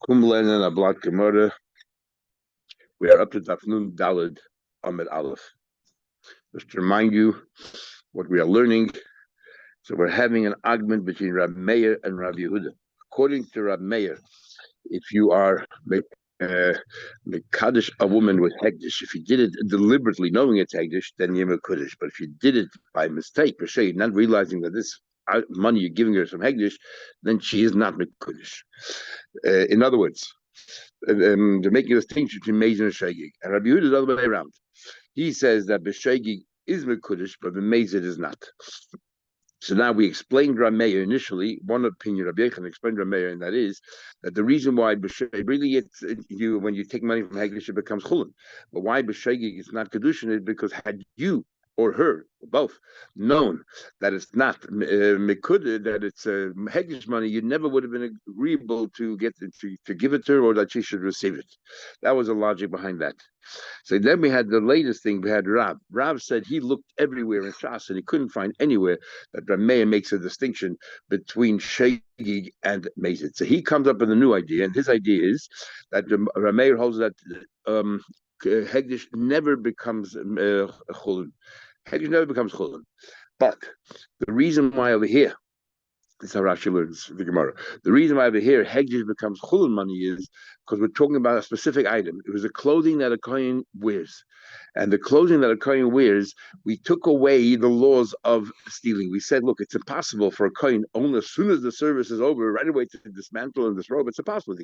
Kumleinen a Blatt Gemara. We are up to Daf Nun Daled Amid Aleph. Just to remind you what we are learning. So we're having an argument between Rab Meir and Rab Yehuda. According to Rab Meir, if you are Kaddish a woman with Hegdish, if you did it deliberately knowing it's Hegdish, then you're Kaddish. But if you did it by mistake, per se, not realizing that this money you're giving her some Hegdish, then she is not Kaddish. In other words, they're making a distinction between Mezid and Shegig. And Rabbi Yehuda is the other way around. He says that B'Shegig is Mekudesh, but B'Mezid is not. So now we explained Rameir initially. One opinion, Rabbi Yechon explained Rameir, and that is that the reason why really it's you when you take money from Hegdish it becomes chulin. But why B'Shegig is not kedushin is because had you or her, or both, known that it's not mekudah, that it's Hegdish money, you never would have been agreeable to get to give it to her or that she should receive it. That was the logic behind that. So then we had the latest thing. We had Rav. Rav said he looked everywhere in Shas and he couldn't find anywhere that Rameir makes a distinction between Shegig and Mezid. So he comes up with a new idea, and his idea is that Rameir holds that Hegdish never becomes chulin. Hegdish never becomes chulin. But the reason why over here, this is how Rashi learns the Gemara. The reason why over here Hegdish becomes chulin money is because we're talking about a specific item. It was a clothing that a kohen wears. And the clothing that a kohen wears, we took away the laws of stealing. We said, look, it's impossible for a kohen, only as soon as the service is over, right away to dismantle and disrobe. It's impossible.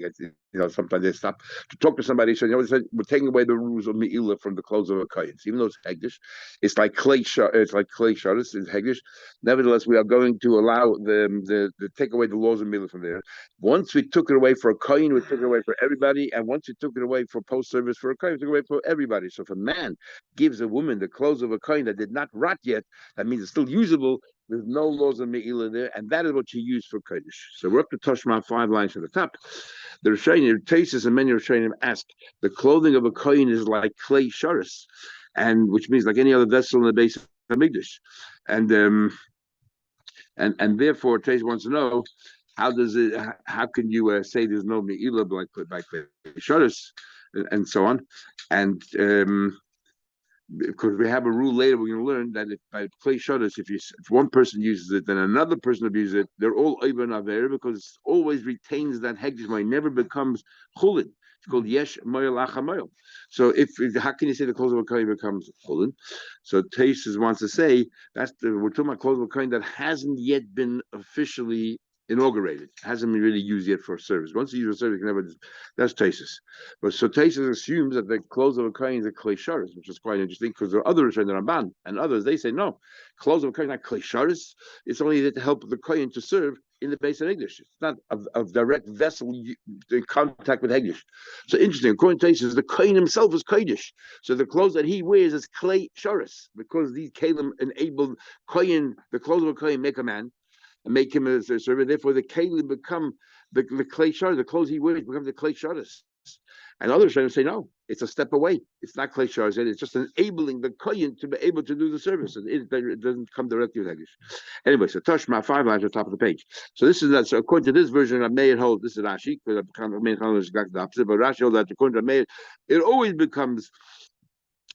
Sometimes they stop to talk to somebody. So, we're taking away the rules of Me'ilah from the clothes of a kohen. So even though it's Hegdish, it's like clay sharis, it's Hegdish. Nevertheless, we are going to allow the take away the laws of Me'ilah from there. Once we took it away for a kohen, we took it away for everybody. And once we took it away for post-service for a kohen, we took it away for everybody. So if a man gives a woman the clothes of a kohen that did not rot yet, that means it's still usable. There's no laws of Me'ilah there, and that is what she used for Kodesh. So we're up to Toshma, 5 lines from the top. The Rishonim, Tesis and many Rishonim ask, the clothing of a kohen is like clay sharis, and which means like any other vessel in the base of Hamikdash. And therefore Tesis wants to know, how can you say there's no Me'ilah by clay sharis, and so on. And because we have a rule later, we're going to learn that if by clay shutters, if one person uses it, then another person abuses it, they're all Iban Aver because it always retains that Hegdish money, never becomes Chulin. It's called Yesh Moyel Achamoyel. So how can you say the clothes of a kohen becomes Chulin? So Taisus wants to say we're talking about clothes of a kohen that hasn't yet been officially inaugurated, hasn't been really used yet for service. Once you use a service, you can never. That's Taisus. But so Taisus assumes that the clothes of a kohen is a clay sharis, which is quite interesting because there are others in the Ramban and others they say no, clothes of a kohen not clay sharis. It's only there to help the kohen to serve in the base of English. It's not a direct vessel in contact with Hegdish. So interesting. According to Taisus, the kohen himself is kodesh. So the clothes that he wears is clay sharis because these kalim enable kohen. The clothes of a kohen make a man and make him a servant. Therefore, the kalim become the clay shard. The clothes he wears become the clay shards. And others trying to say no, it's a step away. It's not clay shards. It's just enabling the kohen to be able to do the service. And it doesn't come directly with English. Anyway, so Tashma 5 lines at the top of the page. So this is that. So according to this version, I may hold this is Rashi because I may hold is exactly the opposite. But Rashi holds that according to Meir, it always becomes.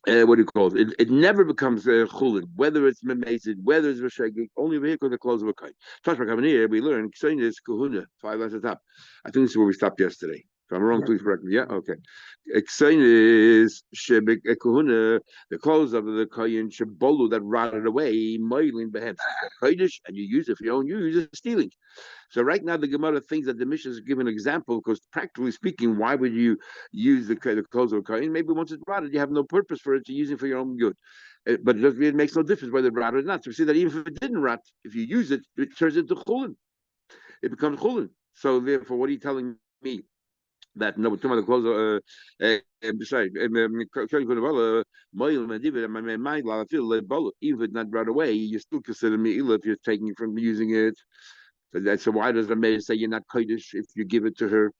What do you call it? It never becomes chulin, whether it's memazid, whether it's v'shegig, only over here because the clothes of a kohen. Tashma coming here, we learn Ksayin is kahuna, 5 lines at the top. I think this is where we stopped yesterday. If I'm wrong, please correct me. Yeah, okay. Ksayin is shebek kahuna, the clothes of the kohen shebolu that rotted away, moilin behem kodesh, and you use it for your own use, it's stealing. So right now the Gemara thinks that the Mishnah is giving an example because practically speaking, why would you use the clothes of a kohen? Maybe once it's rotted, you have no purpose for it to use it for your own good. But it makes no difference whether it rotted or not. So we see that even if it didn't rot, if you use it, it turns into chulin. It becomes chulin. So therefore, what are you telling me? That no, we're talking about the clothes even if it's not right away, you still consider me'ilah if you're taking it from using it. So why does the mayor say you're not kodesh if you give it to her?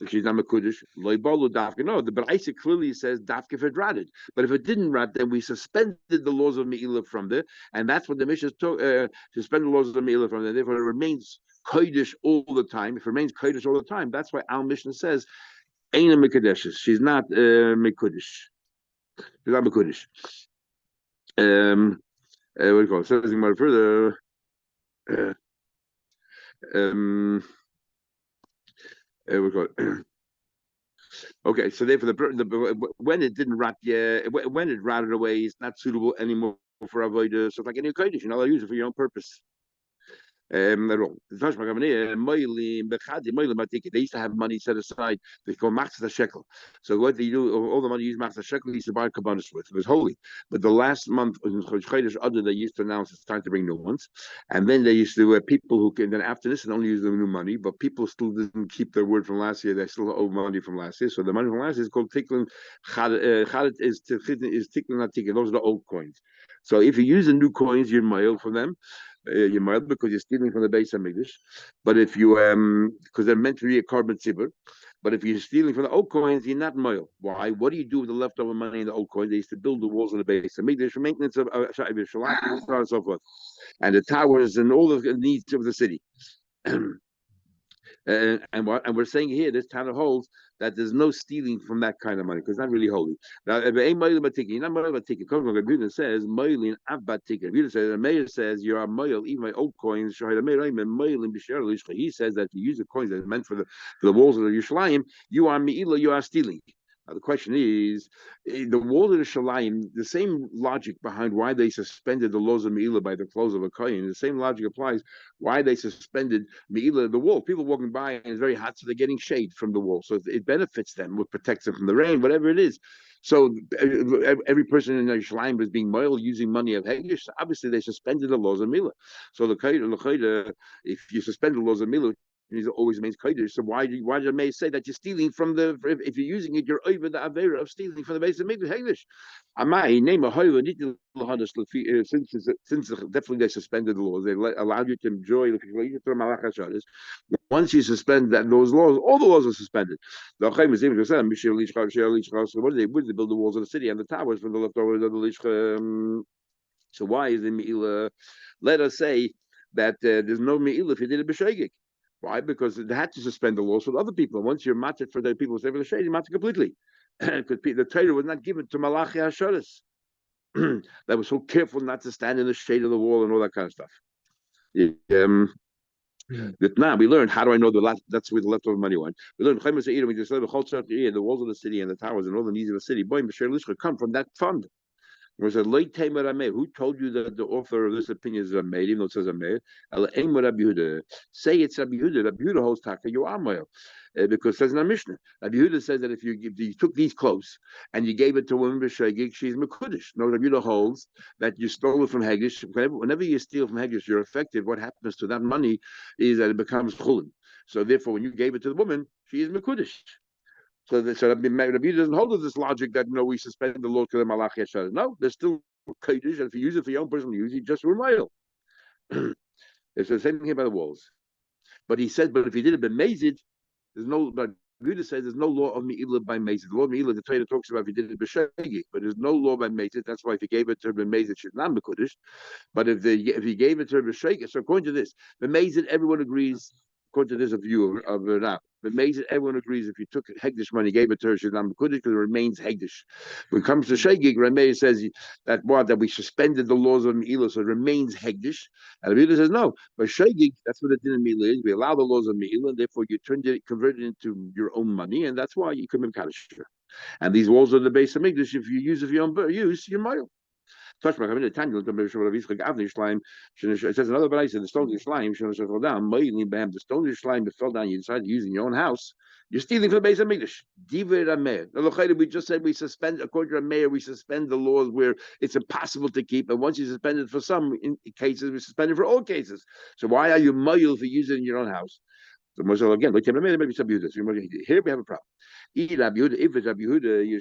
If she's not a kodesh, loibolu dafka. No, but Isaac clearly says dafka if it rotted. But if it didn't rot, then we suspended the laws of me'ilah from there, and that's what the mission suspend the laws of me'ilah from there. Therefore, it remains kodesh all the time, if it remains kodesh all the time, that's why our Mishnah says, Aina Mekadeshes. She's not Mekudesh. She's not Mekudesh. What do you call it? Says more further. What do you call it? Okay, so therefore, when it didn't rot, when it rotted away, it's not suitable anymore for avodah. So, it's like any kodesh, you're not allowed to use it for your own purpose. They used to have money set aside. They call machzah shekel. So what they do, all the money used machzah shekel, they used to buy kabbanis with. It was holy. But the last month in Chodesh Adar, they used to announce it's time to bring new ones. And then they used to people who can. Then after this, they only use the new money. But people still didn't keep their word from last year. They still owe money from last year. So the money from last year is called tikkun. Chadet is tikkun not tikkun. Those are the old coins. So if you use the new coins, you're mail for them. You're mild because you're stealing from the base of English. But if you because they're meant to be a carbon tzibur. But if you're stealing from the old coins, you're not moil. Why? What do you do with the leftover money in the old coins? They used to build the walls of the base of English for maintenance of so on and so forth, and the towers and all the needs of the city. And we're saying here, this Tana holds that there's no stealing from that kind of money because it's not really holy. Now, if it ain't moil batiki, you're not moil batiki. Rabbi says moilin abbatiki. Rabbi says the mayor says you are moil, even my old coins. He says that you use the coins that are meant for the walls of the Yerushalayim. You are meila, you are stealing. Now, the question is, the walls of the Shalayim, the same logic behind why they suspended the laws of Me'ilah by the close of a kohen, the same logic applies why they suspended Me'ilah, the wall. People walking by and it's very hot, so they're getting shade from the wall. So it benefits them, it protects them from the rain, whatever it is. So every person in the Shalayim was being moil using money of Hegish. Obviously, they suspended the laws of Me'ilah. So if you suspend the laws of Me'ilah, it always remains kodesh. So why did the May say that you're stealing from the? If you're using it, you're over the avera of stealing from the base of mikdash hegdish. Amai name a since definitely they suspended the laws. They allowed you to enjoy the once you suspend those laws, all the laws are suspended. What did they build the walls of the city and the towers from the leftovers of the lishcha? So why is the meila? Let us say that there's no meila if you did it b'shegig. Why? Because they had to suspend the laws for other people. Once you're matched for the people who say for the shade, you're matched completely. Because the Torah was not given to Malachi Hasharis. That was so careful not to stand in the shade of the wall and all that kind of stuff. Now we learned, how do I know that's where the leftover money went? We learned we just learned the walls of the city and the towers and all the needs of the city. Boy, come from that fund. Was a late tamer Ameh. Who told you that the author of this opinion is Ameh, even though it says Ameh? Say it's Rabbi Yehuda. Rabbi Yehuda holds taka, you are Moel. Because it says in our Mishnah, Rabbi Yehuda says that if you took these clothes and you gave it to a woman b'shegig, she's mekudesh. No, Rabbi Yehuda holds that you stole it from Hegish. Whenever you steal from Hegish, you're affected. What happens to that money is that it becomes chulin. So therefore, when you gave it to the woman, she is mekudesh. So Rabbi doesn't hold of this logic that we suspend the law to the Malach Yeshar. No, there's still kodesh, and if you use it for your own personal use, you just remail. It's the same thing about the walls. But he said, but if you did it by Mazid, there's no. But Rabbi says there's no law of Me'ilah by Mazid. The law of Me'ilah, the Torah talks about if you did it by Shegi, but there's no law by Mazid. That's why if you gave it to by Mazid, she's not Mekudesh. But if you gave it to by Shegi, so according to this, the Mazid, everyone agrees. According to this view of Rav, but Mazid, everyone agrees if you took Hegdish money, gave it to her, she's not Mekudesh because it remains Hegdish. When it comes to Shegig, Rameh says that we suspended the laws of Me'ilah, so it remains Hegdish. And Rabbi says no, but Shegig, that's what the din of Me'ilah is. We allow the laws of Me'ilah, and therefore you converted it into your own money, and that's why you come in Kaddish. And these walls are the base of Mikdash. If you use it for your own use, you're mile. It says another place in the stone of slime fell down. The stone of slime that fell down, you decided to use in your own house. You're stealing from the base of Mikdash. We just said we suspend, according to Rameir, we suspend the laws where it's impossible to keep. And once you suspend it for some cases, we suspend it for all cases. So why are you moil if you use it in your own house? So again, here we have a problem. If it's Rabbi Yehuda,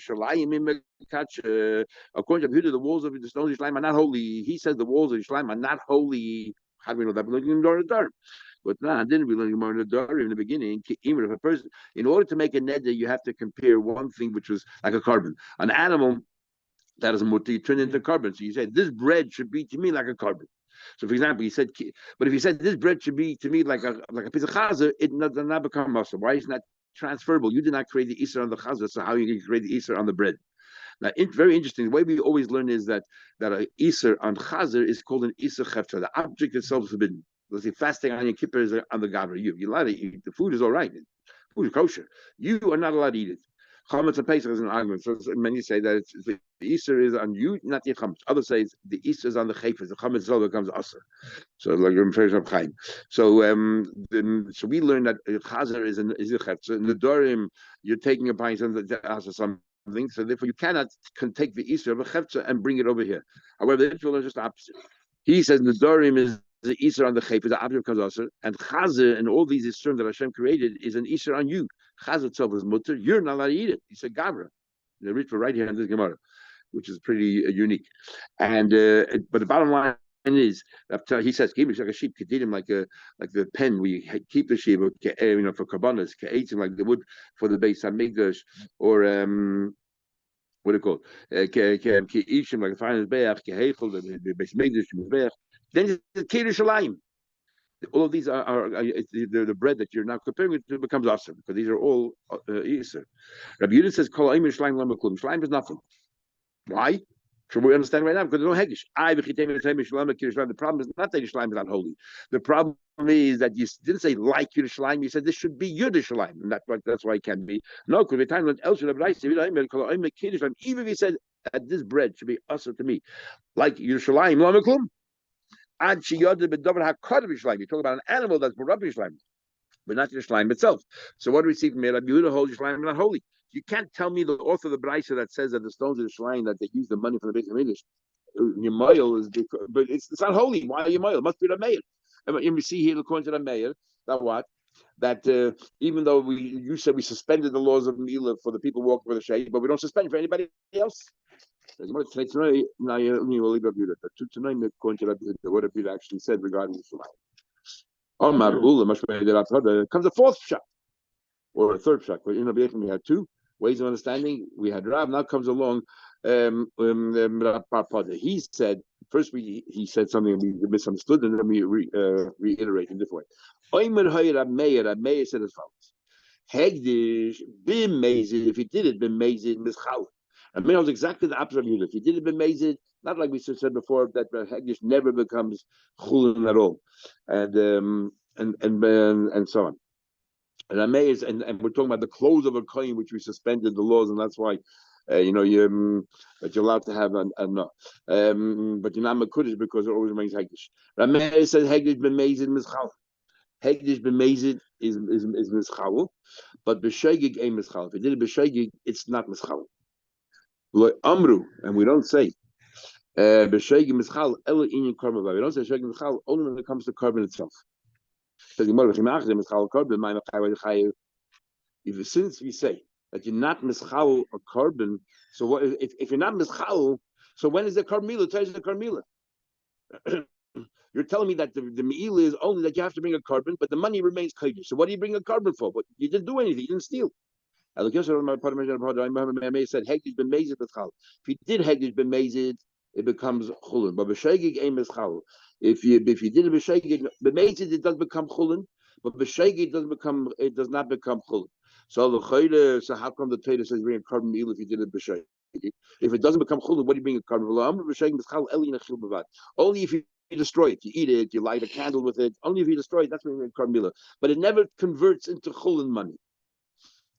according to Rabbi Yehuda, the walls of the stones of Yishlaim are not holy. He says the walls of Yishlaim are not holy. How do we know that? We're looking in the dark. But didn't we learn more in the dark in the beginning? Even if a person, in order to make a neder, you have to compare one thing which was like a carbon. An animal that is muti, you turn into carbon. So you say this bread should be to me like a carbon. So, for example, he said, but if he said this bread should be to me like a piece of chazer, it does not become muscle. Why is it not transferable? You did not create the Isser on the chazer, so how are you going to create the Isser on the bread? Now, very interesting. The way we always learn is that an Isser on chazer is called an Isser chefta. The object itself is forbidden. Let's say fasting on your kippur is on the gabra. You're allowed to eat. The food is all right. Food is kosher. You are not allowed to eat it. Chametz and Pesach is an argument. So many say that the Easter is on you, not the chametz. Others say the Easter is on the chayfetz. The chametz itself becomes aser. So like in Freish of Chaim. So so we learn that chazer is a chayfetz. In the Dorim, you're taking a pint of something. So therefore, you cannot take the Easter of a chayfetz and bring it over here. However, the Israel is just the opposite. He says the Dorim is the Easter on the chayfetz, the object becomes aser, and chazer and all these Easter that Hashem created is an Easter on you. Chaz itself is mutter. You're not allowed to eat it. He said gavra. The ritual right here in this Gemara, which is pretty unique. And but the bottom line is that he says keep it like a sheep, him like the pen we keep the sheep, for karbanas, him like the wood for the base hamikdash, or what do you call him like the final beach, kehechel the base hamikdash. Then the Kiddushin. All of these are the bread that you're now comparing it becomes awesome because these are all Easter. Rabbi Yehuda says, "Kol aimer shleim lamaklum." Shleim is nothing. Why? So we understand right now because there's no hegish. The problem is not that Yerushalayim is not holy. The problem is that you didn't say like Yerushalayim. You said this should be Yerushalayim, and that's why it can be. No, because the time when else should have even if he said that this bread should be usher to me, like Yerushalayim lamaklum. You're talking about an animal that's brought up Yerushalayim, but not Yerushalayim itself. So what do we see from here? Rabbi Yehuda holds Yerushalayim not holy. You can't tell me the author of the Braisa that says that the stones of Yerushalayim that they use the money from the Beit Hamikdash. Your is, but it's not holy. Why are you moil? It must be the mayor. And we see here according to the mayor that what that even though you said we suspended the laws of Mila for the people walking with the shade, but we don't suspend it for anybody else. Tonight, according to what Rabbi actually said regarding Yerushalayim. Comes a fourth shot or a third shot. But in Rabbi we had two ways of understanding. We had Rav. Now comes along He said first he said something we misunderstood, and then we reiterate in a different way. Meir said as follows: Hegdish b'mezid. If he did it b'mezid mischal. And Meir was exactly the opposite of Yehuda. If he did it b'mezid, not like we said before that Hegdish never becomes chulin at all, and so on. And Amei is, and we're talking about the clothes of a kohen, which we suspended the laws, and that's why, that you're allowed to have no, but you're not mekudesh because it always remains hegdish. Amei says hegdish b'mezid mischal. Hegdish b'mezid is mischal, but b'shegig ain't mischal. If you did it b'shegig, it's not mischal. Amru, and we don't say b'shegig mischal ela inyan korban. We don't say shegig mischal only when it comes to korban itself. Since we say that you're not mischal a korban, so what if you're not mischal? So when is the karmila? Tells you the karmila. You're telling me that the meila is only that you have to bring a korban, but the money remains kodesh. So what do you bring a korban for? But you didn't do anything. You didn't steal. Said hegdish been mazid mischal. If you did hegdish been mazid, it becomes chulin. But b'shegig ain't mischal. If you did a b'shegig, b'mezid it does become chulin, but b'shegig it does not become chulin. So how come the Torah says bring a korban meal if you did it b'shegig? If it doesn't become chulin, what do you bring a korban? Only if you destroy it, you eat it, you light a candle with it. Only if you destroy it, that's when you bring a korban meal. But it never converts into chulin money.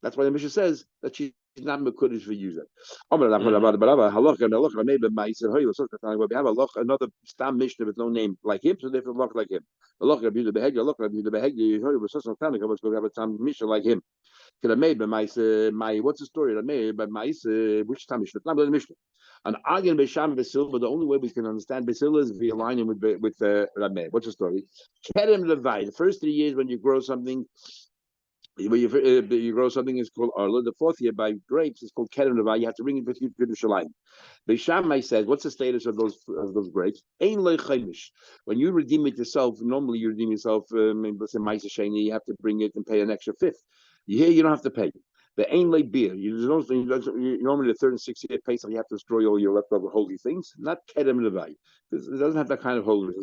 That's why the Mishnah says that she's not mekudesh for using. We have another stam Mishnah with no name like him, so therefore look like him. What's the story? Which time Mishnah? Not the Mishnah. An Agen Besham Besil, but the only way we can understand Besil is if we align him with Rameh. What's the story? Kerem Levai. The first 3 years when you grow something. When you grow something is called arla. The fourth year by grapes is called kerem levai. You have to bring it with you to Yerushalayim. Beishamai says, what's the status of those grapes? Ein lo chaimish. When you redeem it yourself, normally you redeem yourself. Let's say ma'aser sheni, you have to bring it and pay an extra fifth. Here you don't have to pay. The aim lay beer. Normally the third and sixth year Pesach, you have to destroy all your leftover holy things, not kedem levai. It doesn't have that kind of holiness.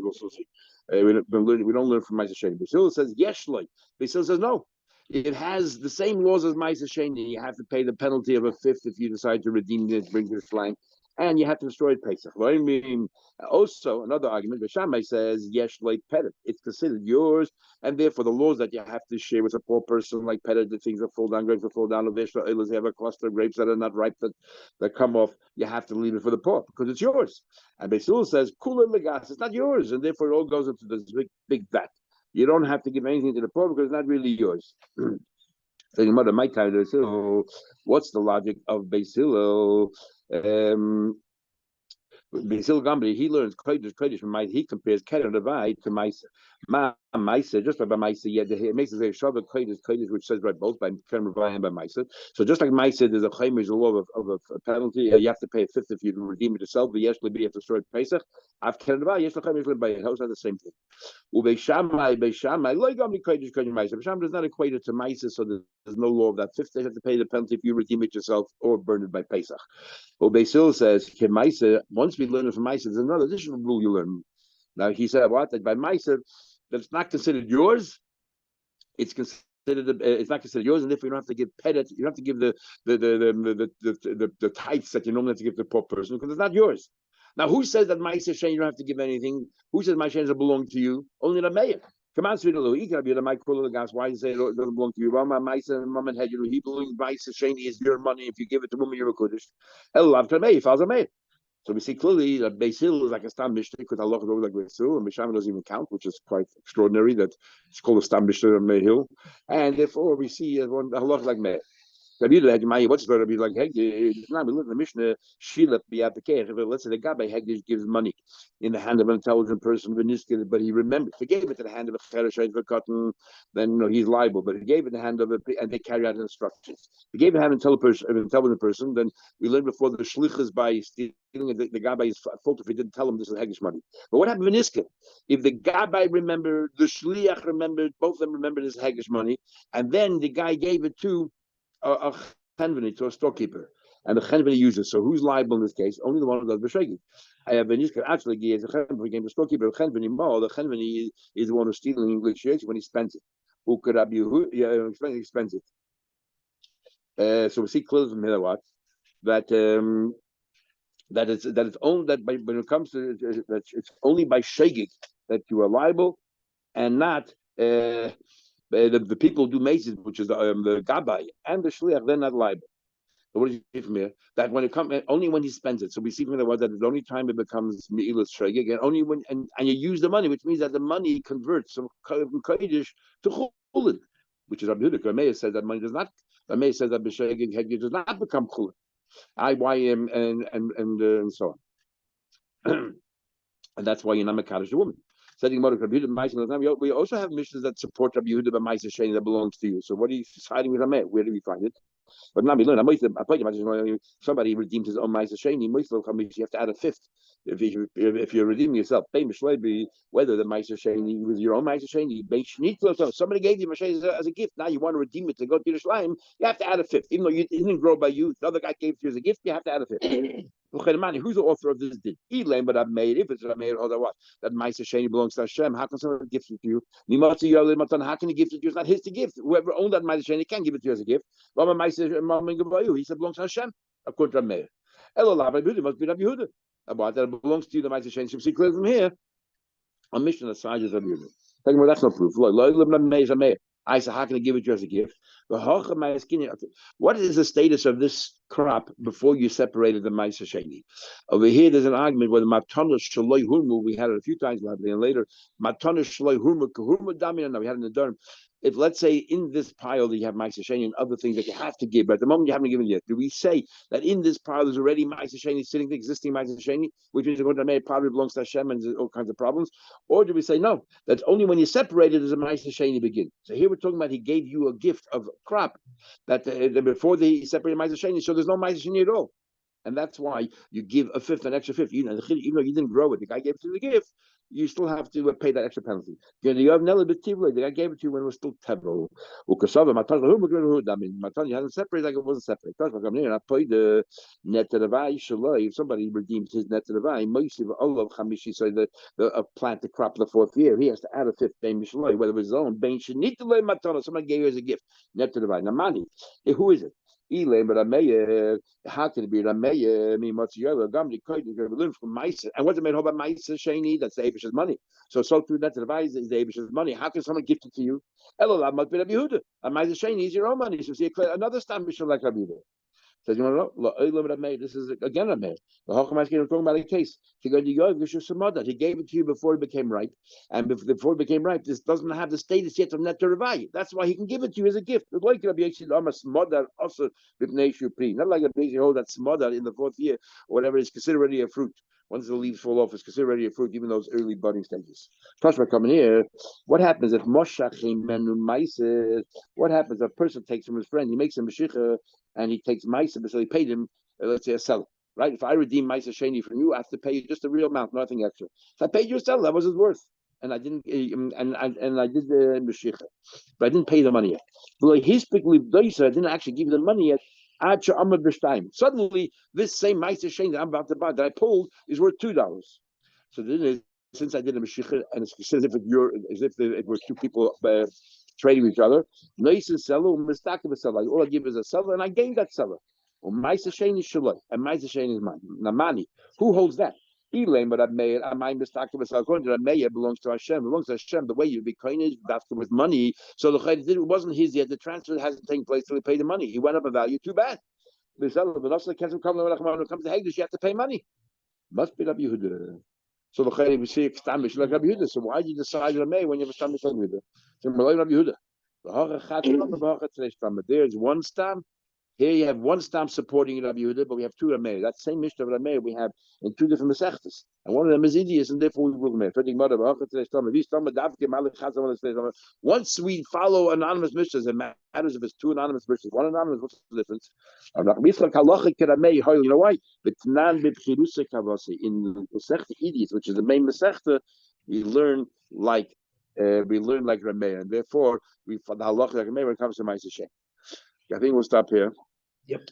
We don't learn from Ma'aser Sheni. Basil says yes, like Basil says no. It has the same laws as Ma'aser Sheni. You have to pay the penalty of a fifth if you decide to redeem it, bring this line, and you have to destroy Pesach. I mean, also another argument. Shammai says yes, like Pettit. It's considered yours, and therefore the laws that you have to share with a poor person, like Pettit, the things that fall down, grapes that fall down, of Israel, they have a cluster of grapes that are not ripe that come off. You have to leave it for the poor because it's yours. And Basil says kula legas, it's not yours, and therefore it all goes into this big vat. You don't have to give anything to the poor because it's not really yours. Thinking about my time, what's the logic of Basil? Basil Gambri, he learns Kodesh from Maisa. He compares Keren Divide to Maisa. Maisa, just like by Maisa, it makes it say Shabbat Kodesh, which says right both by Keren Divide and by Maisa. So just like Maisa, there's a chaymer, there's a law of a penalty. You have to pay a fifth if you redeem it yourself. But yes, you have to destroy Pesach. After Keren Divide, yes, the chaymer by it. How's that the same thing? Beishamai, like Gambri Kodesh Maisa. Beishamai does not equate it to Maisa, so there's no law of that fifth. They have to pay the penalty if you redeem it yourself or burn it by Pesach. Well, Basil says, once we learn it from Maisa, there's another additional rule you learn. Now, he said, what? That by Maisa, that's not considered yours. It's considered. It's not considered yours, and if you don't have to give pettit, you don't have to give the tithes that you normally have to give to the poor person because it's not yours. Now, who says that Maisa Shein you don't have to give anything? Who says Maisa Shein doesn't belong to you? Only the mayor. Come on, sweet little. He can be the micro gas. Why you say it doesn't belong to you? Rama, Maisa, Mom and Head, he belongs. Maisa Shein is your money. If you give it to woman, you're a Kuddish. El Lav Tamei, Falls a Mayor. So we see clearly that Basil is like a Stam Mishnah because Allah is always like Basil, and Misham doesn't even count, which is quite extraordinary that it's called a Stam Mishnah on Mehil. And therefore we see Allah like Meir. What's going to be like Hegdish? We look in the Mishnah, Shilat Biatakeh. Let's say the guy by Hegdish gives money in the hand of an intelligent person, but he remembered. If he gave it to the hand of a Cheresh for cotton, then he's liable. But if he gave it in the hand of and they carry out instructions. If he gave it in the hand of an intelligent person, then we learned before the Shlichus by stealing the guy by his fault if he didn't tell him this is Hegdish money. But what happened in Niska? If the Gabbai remembered, the Shliach remembered, both of them remembered his Hegdish money, and then the guy gave it to a chenveni, to a storekeeper, and the chenveni uses. So who's liable in this case? Only the one who does b'shegig. Actually, he as a chenveni became the storekeeper. The chenveni is the one who's stealing English shirts when he spends it. Who could have you? Yeah, he spends it. So we see clearly from here what that it's only that when it comes to that it's only by shegig that you are liable, and not. The people who do mazes, which is the gabbai and the shliach, they're not liable. So what do you see from here? That when it comes, only when he spends it. So we see from there that the only time it becomes me'ilas shegig, and only when and you use the money, which means that the money converts from kodesh to chulin, which is Rabbi Yehuda. Rameir says that money does not. Rameir says that b'shegig does not become chulin. And so on. And that's why you're not mekadosh the woman. Setting Rabbi Yehuda, we also have missions that support Rabbi Yehuda by Ma'aser Sheni that belongs to you. So what are you siding with Rameir? Where do we find it? But now we learn. Somebody redeemed his own Ma'aser Sheni. You have to add a fifth. If you're redeeming yourself, whether the Ma'aser Sheni was your own Ma'aser Sheni, somebody gave you Ma'aser as a gift. Now you want to redeem it to go to Yerushalayim, you have to add a fifth. Even though it didn't grow by you, the other guy gave it to you as a gift, you have to add a fifth. Who's the author of this din? Elaine, but I've made if it's Rameir or what that Ma'aser Sheni belongs to Hashem. How can someone give it to you? How can he give it to you? It's not his to give. Whoever owned that Ma'aser Sheni can't give it to you as a gift. He said belongs to Hashem. According to Rameir, Elolav must be Rabbi Yehuda. About that it belongs to you. The Ma'aser Sheni. So see clear from here. A mission aside is Rabbi Yehuda. That's no proof. I said, how can I give it to you as a gift? What is the status of this crop before you separated the Ma'aser Sheni? Over here, there's an argument whether Matana Shaloi Hurmu, we had it a few times, we'll have it later. Matana Shaloi Hurmu, Kahurmu Damina, we had it in the Durham. If let's say in this pile that you have Ma'aser Sheni and other things that you have to give, but at the moment you haven't given yet, do we say that in this pile there's already Ma'aser Sheni sitting, the existing Ma'aser Sheni, which means according to me, probably belongs to Hashem and there's all kinds of problems? Or do we say no, that's only when you separate it does a Ma'aser Sheni begin? So here we're talking about he gave you a gift of crop that before they separated Ma'aser Sheni, so there's no Ma'aser Sheni at all. And that's why you give a fifth, an extra fifth. Even though you didn't grow it, the guy gave it to the gift. you still have to pay that extra penalty. You have Nella Betivle, the guy gave it to you when it was still Tebel. I mean, Matan, you hadn't separated like it wasn't separate. I paid the net to the Vai Shalai. If somebody redeems his net to the Vai, Moisiv Olav Hamishi, so the plant the crop the fourth year, he has to add a fifth Bain Mishalai, whether it was his own Bain should need to lay Matana. Somebody gave you as a gift, net to the Vai. Now, money. Who is it? Elaine, but how can it be Rameya? I mean, what's the other? Gamdi Koid, you're going to learn from Maisa. And what's it made about Maisa Shani? That's the Abish's money. So through that advice is the Abish's money. How can someone gift it to you? Elolam must be Rabbi Yehuda. And Maisa Shani is your own money. So see another stam like Rabbi Yehuda. Says, you want to know? This is again a man. The Hochamash is talking about a case. He gave it to you before it became ripe, and before it became ripe, this doesn't have the status yet of net to revive. That's why he can give it to you as a gift. It's like Rabbi Yechid Smodar also Bipnei Shupri. Not like Rabbi Yechid that Smodar in the fourth year or whatever is considered already a fruit. Once the leaves fall off, it's considered already a fruit, even those early budding stages. Tashma coming here. What happens if Moshachim Menu Maises? What happens if a person takes from his friend, he makes a Mashiach, and he takes Maisa, so he paid him, let's say, a seller. Right? If I redeem Maisa Sheni from you, I have to pay you just a real amount, nothing extra. So I paid you a seller, that was his worth. And I didn't, and I did the Mashiach, but I didn't pay the money yet. But his I didn't actually give you the money yet. Suddenly, this same Maisa Sheni that I'm about to buy, that I pulled, is worth $2. So then, since I did a Mashiach, and it's as if it were two people trading with each other, nice and seller, mistake of a seller. All I give is a seller, and I gain that seller. Well, Maisa Sheni is Shalai, and Maisa Sheni is mine. Namani, who holds that? Elaine, but I mistake of a seller. According to Meir, belongs to Hashem. Belongs to Hashem. The way you be kind that's with money. So the chayd it wasn't his yet. The transfer hasn't taken place till he paid the money. He went up a value. Too bad. The seller, but also when it comes to Hagdish, you have to pay money. Must be Rabbi Yehuda. So the chayd we see extamish like Rabbi Yehuda. So why did you decide Rabbi when you have a extamish like Yehuda? So Rabbi Yehuda. There's one stam. Here you have one stam supporting Rabbi Yehuda, but we have two Rameir. That same Mishnah of Rameir we have in two different Masechtas. And one of them is Idias, and therefore we will Rameir. Once we follow anonymous Mishnahs, it matters if it's two anonymous Mishnahs. One anonymous, what's the difference? You know why? In Masechta Idias, which is the main Masechta, we learn like Rameir, and therefore we for the halacha like Rameir when it comes to Ma'aseh Shem. I think we'll stop here. Yep.